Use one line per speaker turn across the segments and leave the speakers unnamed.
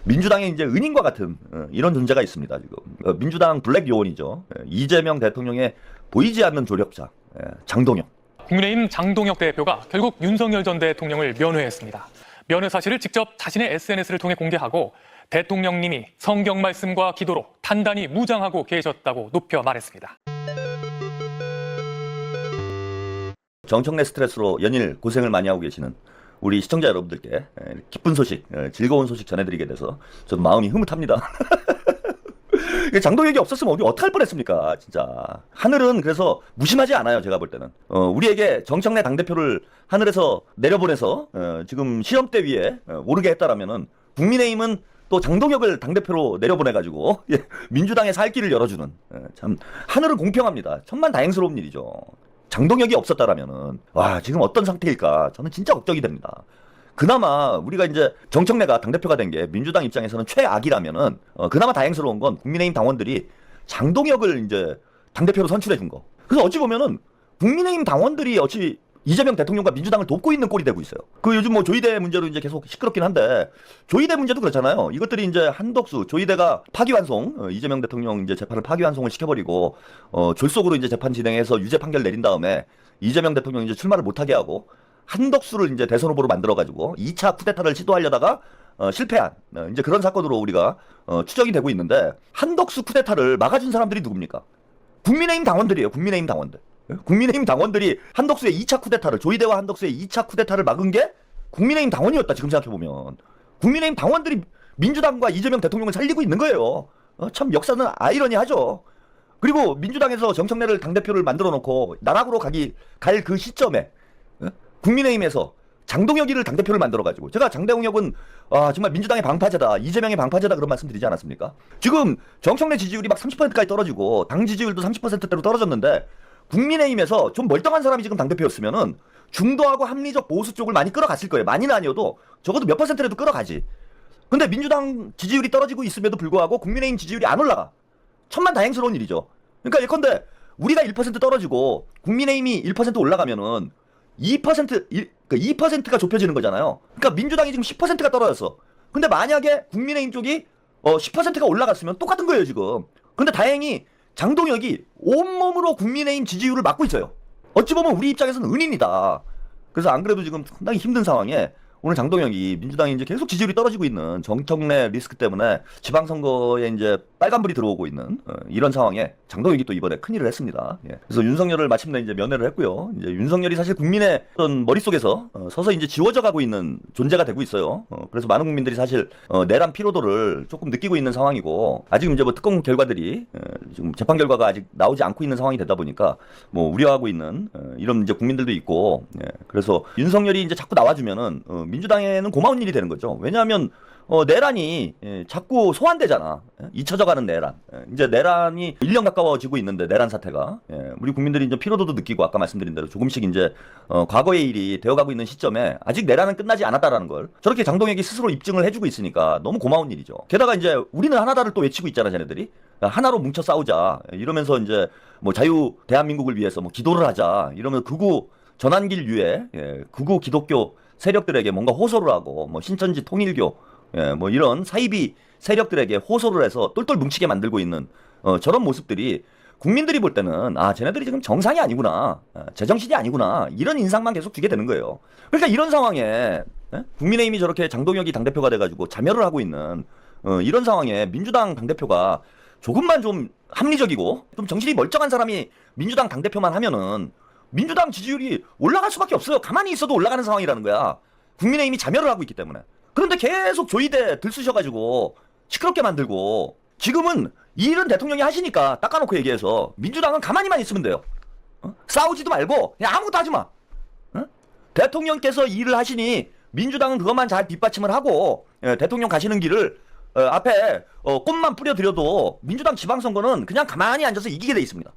민주당의 이제 은인과 같은 이런 존재가 있습니다. 지금 민주당 블랙 요원이죠. 이재명 대통령의 보이지 않는 조력자 장동혁.
국민의힘 장동혁 대표가 결국 윤석열 전 대통령을 면회했습니다. 면회 사실을 직접 자신의 SNS를 통해 공개하고 대통령님이 성경 말씀과 기도로 단단히 무장하고 계셨다고 높여 말했습니다.
정청래 스트레스로 연일 고생을 많이 하고 계시는 우리 시청자 여러분들께 기쁜 소식, 즐거운 소식 전해드리게 돼서 저도 마음이 흐뭇합니다. 장동혁이 없었으면 우리 어떡할 뻔했습니까? 진짜 하늘은 그래서 무심하지 않아요. 제가 볼 때는 우리에게 정청래 당대표를 하늘에서 내려보내서 지금 시험대 위에 오르게 했다라면은 국민의힘은 또 장동혁을 당대표로 내려보내가지고 민주당의 살 길을 열어주는 참 하늘은 공평합니다. 천만다행스러운 일이죠. 장동혁이 없었다라면은 와 지금 어떤 상태일까 저는 진짜 걱정이 됩니다. 그나마 우리가 이제 정청래가 당대표가 된 게 민주당 입장에서는 최악이라면은 그나마 다행스러운 건 국민의힘 당원들이 장동혁을 이제 당대표로 선출해 준 거. 그래서 어찌 보면은 국민의힘 당원들이 어찌 이재명 대통령과 민주당을 돕고 있는 꼴이 되고 있어요. 그 요즘 뭐 조이대 문제로 이제 계속 시끄럽긴 한데 조이대 문제도 그렇잖아요. 이것들이 이제 한덕수 조이대가 파기환송 이재명 대통령 이제 재판을 파기환송을 시켜버리고 졸속으로 이제 재판 진행해서 유죄 판결 내린 다음에 이재명 대통령 이제 출마를 못하게 하고 한덕수를 이제 대선 후보로 만들어가지고 2차 쿠데타를 시도하려다가 실패한 이제 그런 사건으로 우리가 추정이 되고 있는데 한덕수 쿠데타를 막아준 사람들이 누굽니까? 국민의힘 당원들이에요. 국민의힘 당원들. 국민의힘 당원들이 한덕수의 2차 쿠데타를 조이대와 한덕수의 2차 쿠데타를 막은 게 국민의힘 당원이었다. 지금 생각해보면 국민의힘 당원들이 민주당과 이재명 대통령을 살리고 있는 거예요. 참 역사는 아이러니하죠. 그리고 민주당에서 정청래를 당대표를 만들어 놓고 나락으로 갈 그 시점에 국민의힘에서 장동혁이를 당대표를 만들어가지고 제가 장동혁은 정말 민주당의 방파제다 이재명의 방파제다 그런 말씀 드리지 않았습니까? 지금 정청래 지지율이 막 30%까지 떨어지고 당 지지율도 30%대로 떨어졌는데 국민의힘에서 좀 멀쩡한 사람이 지금 당대표였으면은 중도하고 합리적 보수 쪽을 많이 끌어갔을 거예요. 많이는 아니어도 적어도 몇 %라도 끌어가지. 근데 민주당 지지율이 떨어지고 있음에도 불구하고 국민의힘 지지율이 안 올라가. 천만다행스러운 일이죠. 그러니까 예컨대 우리가 1% 떨어지고 국민의힘이 1% 올라가면은 2%가 좁혀지는 거잖아요. 그러니까 민주당이 지금 10%가 떨어졌어. 근데 만약에 국민의힘 쪽이 10%가 올라갔으면 똑같은 거예요, 지금. 근데 다행히 장동혁이 온몸으로 국민의힘 지지율을 막고 있어요. 어찌 보면 우리 입장에서는 은인이다. 그래서 안 그래도 지금 상당히 힘든 상황에 오늘 장동혁이 민주당이 이제 계속 지지율이 떨어지고 있는 정청래 리스크 때문에 지방선거에 이제 빨간불이 들어오고 있는 이런 상황에 장동혁이 또 이번에 큰일을 했습니다. 예. 그래서 윤석열을 마침내 이제 면회를 했고요. 이제 윤석열이 사실 국민의 어떤 머릿속에서 서서 이제 지워져 가고 있는 존재가 되고 있어요. 그래서 많은 국민들이 사실 내란 피로도를 조금 느끼고 있는 상황이고 아직 이제 뭐 특검 결과들이 지금 재판 결과가 아직 나오지 않고 있는 상황이 되다 보니까 뭐 우려하고 있는 이런 이제 국민들도 있고 예. 그래서 윤석열이 이제 자꾸 나와주면은 민주당에는 고마운 일이 되는 거죠. 왜냐하면 내란이 자꾸 소환되잖아. 잊혀져가는 내란. 이제 내란이 1년 가까워지고 있는데 내란 사태가 우리 국민들이 이제 피로도도 느끼고 아까 말씀드린 대로 조금씩 이제 과거의 일이 되어가고 있는 시점에 아직 내란은 끝나지 않았다라는 걸 저렇게 장동혁이 스스로 입증을 해주고 있으니까 너무 고마운 일이죠. 게다가 이제 우리는 하나다를 또 외치고 있잖아, 쟤네들이. 하나로 뭉쳐 싸우자. 이러면서 이제 뭐 자유 대한민국을 위해서 뭐 기도를 하자. 이러면 극우 전환길 유에 극우 기독교 세력들에게 뭔가 호소를 하고 뭐 신천지 통일교 뭐 이런 사이비 세력들에게 호소를 해서 똘똘 뭉치게 만들고 있는 저런 모습들이 국민들이 볼 때는 쟤네들이 지금 정상이 아니구나 제정신이 아니구나 이런 인상만 계속 주게 되는 거예요. 그러니까 이런 상황에 국민의힘이 저렇게 장동혁이 당대표가 돼가지고 자멸을 하고 있는 이런 상황에 민주당 당대표가 조금만 좀 합리적이고 좀 정신이 멀쩡한 사람이 민주당 당대표만 하면은 민주당 지지율이 올라갈 수밖에 없어요. 가만히 있어도 올라가는 상황이라는 거야. 국민의힘이 자멸을 하고 있기 때문에. 그런데 계속 조이대 들쑤셔가지고 시끄럽게 만들고 지금은 이 일은 대통령이 하시니까 닦아놓고 얘기해서 민주당은 가만히만 있으면 돼요. 싸우지도 말고 그냥 아무것도 하지 마. 대통령께서 이 일을 하시니 민주당은 그것만 잘 뒷받침을 하고 대통령 가시는 길을 앞에 꽃만 뿌려드려도 민주당 지방선거는 그냥 가만히 앉아서 이기게 돼 있습니다.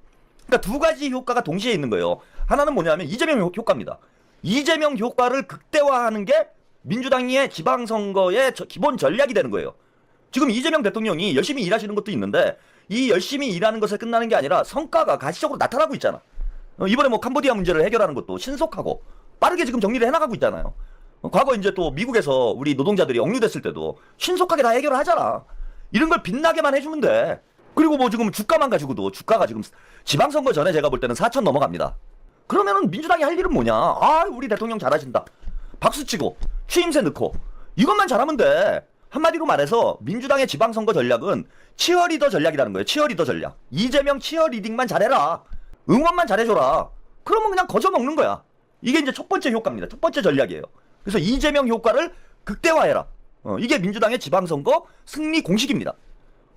그러니까 두 가지 효과가 동시에 있는 거예요. 하나는 뭐냐면 이재명 효과입니다. 이재명 효과를 극대화하는 게 민주당의 지방선거의 기본 전략이 되는 거예요. 지금 이재명 대통령이 열심히 일하시는 것도 있는데 이 열심히 일하는 것에 끝나는 게 아니라 성과가 가시적으로 나타나고 있잖아. 이번에 뭐 캄보디아 문제를 해결하는 것도 신속하고 빠르게 지금 정리를 해나가고 있잖아요. 과거 이제 또 미국에서 우리 노동자들이 억류됐을 때도 신속하게 다 해결을 하잖아. 이런 걸 빛나게만 해주면 돼. 그리고 뭐 지금 주가만 가지고도 주가가 지금 지방선거 전에 제가 볼 때는 4천 넘어갑니다. 그러면은 민주당이 할 일은 뭐냐? 아, 우리 대통령 잘하신다. 박수치고 취임새 넣고 이것만 잘하면 돼. 한마디로 말해서 민주당의 지방선거 전략은 치어리더 전략이라는 거예요. 치어리더 전략. 이재명 치어리딩만 잘해라. 응원만 잘해줘라. 그러면 그냥 거저먹는 거야. 이게 이제 첫 번째 효과입니다. 첫 번째 전략이에요. 그래서 이재명 효과를 극대화해라. 이게 민주당의 지방선거 승리 공식입니다.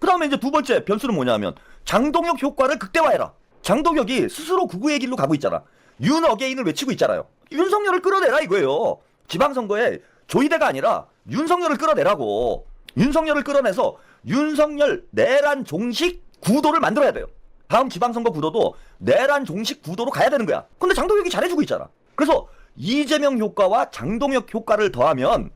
그 다음에 이제 두 번째 변수는 뭐냐면 장동혁 효과를 극대화해라. 장동혁이 스스로 구구의 길로 가고 있잖아. 윤 어게인을 외치고 있잖아요. 윤석열을 끌어내라 이거예요. 지방선거에 조이대가 아니라 윤석열을 끌어내라고. 윤석열을 끌어내서 윤석열 내란 종식 구도를 만들어야 돼요. 다음 지방선거 구도도 내란 종식 구도로 가야 되는 거야. 근데 장동혁이 잘해주고 있잖아. 그래서 이재명 효과와 장동혁 효과를 더하면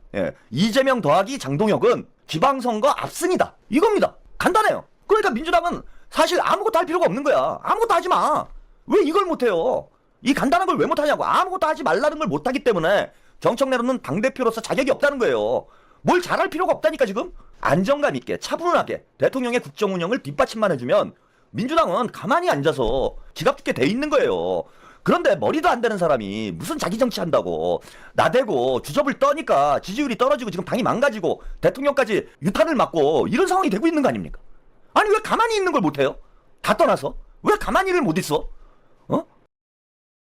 이재명 더하기 장동혁은 지방선거 압승이다. 이겁니다. 간단해요. 그러니까 민주당은 사실 아무것도 할 필요가 없는 거야. 아무것도 하지 마. 왜 이걸 못해요? 이 간단한 걸 왜 못하냐고. 아무것도 하지 말라는 걸 못하기 때문에 정청래로는 당대표로서 자격이 없다는 거예요. 뭘 잘할 필요가 없다니까 지금. 안정감 있게 차분하게 대통령의 국정 운영을 뒷받침만 해주면 민주당은 가만히 앉아서 지갑 죽게 돼 있는 거예요. 그런데 머리도 안 되는 사람이 무슨 자기 정치한다고 나대고 주접을 떠니까 지지율이 떨어지고 지금 당이 망가지고 대통령까지 유탄을 맞고 이런 상황이 되고 있는 거 아닙니까? 아니 왜 가만히 있는 걸 못해요? 다 떠나서 왜 가만히를 못 있어?